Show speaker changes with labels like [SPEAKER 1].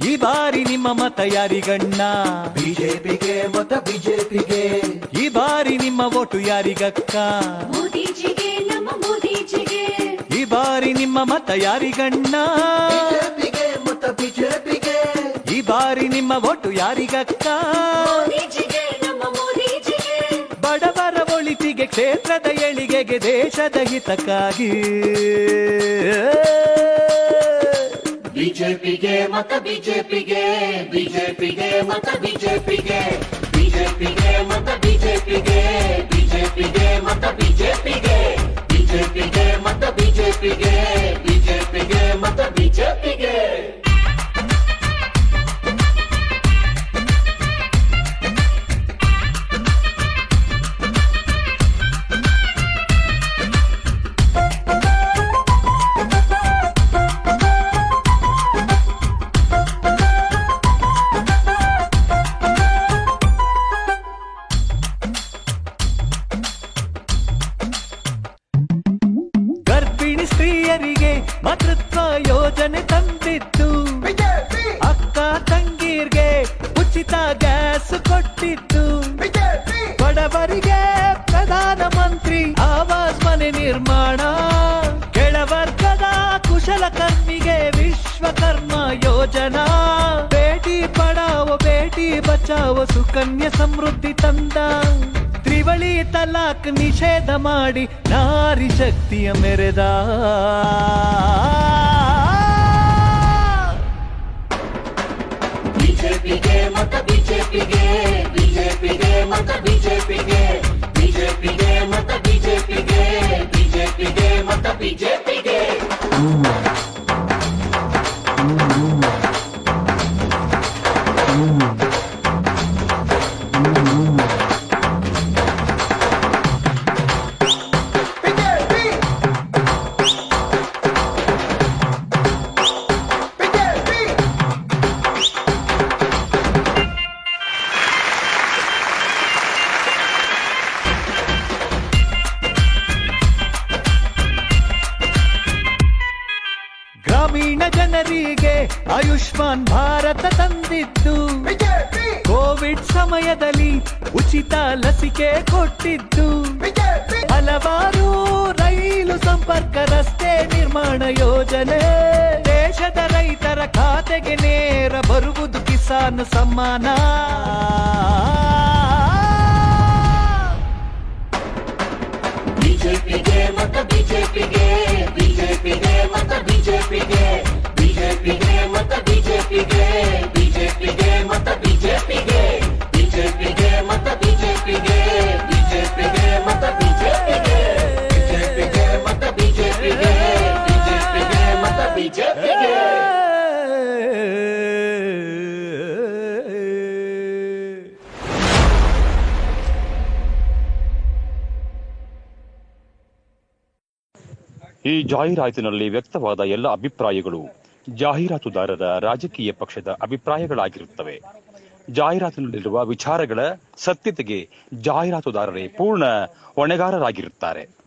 [SPEAKER 1] ಈ ಬಾರಿ ನಿಮ್ಮ ಮತ ಯಾರಿಗಣ್ಣ?
[SPEAKER 2] ಬಿಜೆಪಿಗೆ ಮತ ಬಿಜೆಪಿಗೆ.
[SPEAKER 1] ಈ ಬಾರಿ ನಿಮ್ಮ ಓಟು ಯಾರಿಗಕ್ಕ?
[SPEAKER 3] ಮೋದಿಜಿಗೆ ನಮ್ಮ ಮೋದಿಜಿಗೆ.
[SPEAKER 1] ಈ ಬಾರಿ ನಿಮ್ಮ ಮತ ಯಾರಿಗಣ್ಣ?
[SPEAKER 2] ಬಿಜೆಪಿಗೆ ಮತ ಬಿಜೆಪಿಗೆ.
[SPEAKER 1] ಈ ಬಾರಿ ನಿಮ್ಮ ಓಟು ಯಾರಿಗಕ್ಕ?
[SPEAKER 3] ಮೋದಿಜಿಗೆ ನಮ್ಮ ಮೋದಿಜಿಗೆ.
[SPEAKER 1] ಬಡವರ ಒಳಿತಿಗೆ, ಕ್ಷೇತ್ರದ ಏಳಿಗೆಗೆ, ದೇಶದ ಹಿತಕ್ಕಾಗಿ
[SPEAKER 2] ಬಿಜೆಪಿಗೆ ಮತ ಬಿಜೆಪಿಗೆ. ಬಿಜೆಪಿಗೆ ಮತ ಬಿಜೆಪಿಗೆ. ಬಿಜೆಪಿಗೆ ಮತ ಬಿಜೆಪಿಗೆ. ಬಿಜೆಪಿಗೆ ಮತ ಬಿಜೆಪಿಗೆ. ಬಿಜೆಪಿಗೆ ಮತ ಬಿಜೆಪಿಗೆ. ಬಿಜೆಪಿಗೆ ಮತ ಬಿಜೆಪಿಗೆ.
[SPEAKER 1] ಗರ್ಭಿಣಿ ಸ್ತ್ರೀಯರಿಗೆ ಮಾತೃತ್ವ ಯೋಜನೆ ತಂದಿದ್ದು, ಅಕ್ಕ ತಂಗೀರ್ಗೆ ಉಚಿತ ಗ್ಯಾಸ್ ಕೊಟ್ಟಿದ್ದು, ಬಡವರಿಗೆ ಪ್ರಧಾನ ಮಂತ್ರಿ ಆವಾಸ್ ಮನೆ ನಿರ್ಮಾಣ, ಕೆಳವರ್ಗದ ಕುಶಲಕರ್ಮಿಗೆ ವಿಶ್ವಕರ್ಮ ಯೋಜನಾ, ಬೇಟಿ ಪಡಾವೋ ಬೇಟಿ ಬಚಾವೋ ಸುಕನ್ಯಾ ಸಮೃದ್ಧಿ ತಂದ, ತ್ರಿವಳಿ ತಲಾಕ್ ನಿಷೇಧ ಮಾಡಿ ನಾರಿ ಶಕ್ತಿಯ ಮೆರೆದ.
[SPEAKER 2] ಬಿಜೆಪಿಗೆ ಮತ ಬಿಜೆಪಿಗೆ. ಬಿಜೆಪಿಗೆ ಮತ ಬಿಜೆಪಿಗೆ. ಬಿಜೆಪಿಗೆ ಮತ ಬಿಜೆಪಿಗೆ. ಬಿಜೆಪಿಗೆ ಮತ ಬಿಜೆಪಿಗೆ.
[SPEAKER 1] ಗ್ರಾಮೀಣ ಜನರಿಗೆ ಆಯುಷ್ಮಾನ್ ಭಾರತ ತಂದಿದ್ದು, ಕೋವಿಡ್ ಸಮಯದಲ್ಲಿ ಉಚಿತ ಲಸಿಕೆ ಕೊಟ್ಟಿದ್ದು, ಹಲವಾರು ರೈಲು ಸಂಪರ್ಕ, ರಸ್ತೆ ನಿರ್ಮಾಣ ಯೋಜನೆ, ದೇಶದ ರೈತರ ಖಾತೆಗೆ ನೇರ ಬರುವುದು ಕಿಸಾನ್ ಸಮ್ಮಾನ.
[SPEAKER 2] ಬಿಜೆಪಿಗೆ ಮತ ಬಿಜೆಪಿಗೆ. ಬಿಜೆಪಿಗೆ ಮತ ಬಿಜೆಪಿಗೆ. ಬಿಜೆಪಿಗೆ ಮತ ಬಿಜೆಪಿಗೆ. ಬಿಜೆಪಿಗೆ ಮತ ಬಿಜೆಪಿಗೆ. ಬಿಜೆಪಿಗೆ ಮತ ಬಿಜೆಪಿಗೆ. ಬಿಜೆಪಿಗೆ ಮತ ಬಿಜೆಪಿಗೆ. ಬಿಜೆಪಿಗೆ ಮತ ಬಿಜೆಪಿಗೆ. ಬಿಜೆಪಿಗೆ ಮತ ಬಿಜೆಪಿಗೆ.
[SPEAKER 4] ಈ ಜಾಹೀರಾತಿನಲ್ಲಿ ವ್ಯಕ್ತವಾದ ಎಲ್ಲ ಅಭಿಪ್ರಾಯಗಳು ಜಾಹೀರಾತುದಾರರ ರಾಜಕೀಯ ಪಕ್ಷದ ಅಭಿಪ್ರಾಯಗಳಾಗಿರುತ್ತವೆ. ಜಾಹೀರಾತಿನಲ್ಲಿರುವ ವಿಚಾರಗಳ ಸತ್ಯತೆಗೆ ಜಾಹೀರಾತುದಾರರೇ ಪೂರ್ಣ ಹೊಣೆಗಾರರಾಗಿರುತ್ತಾರೆ.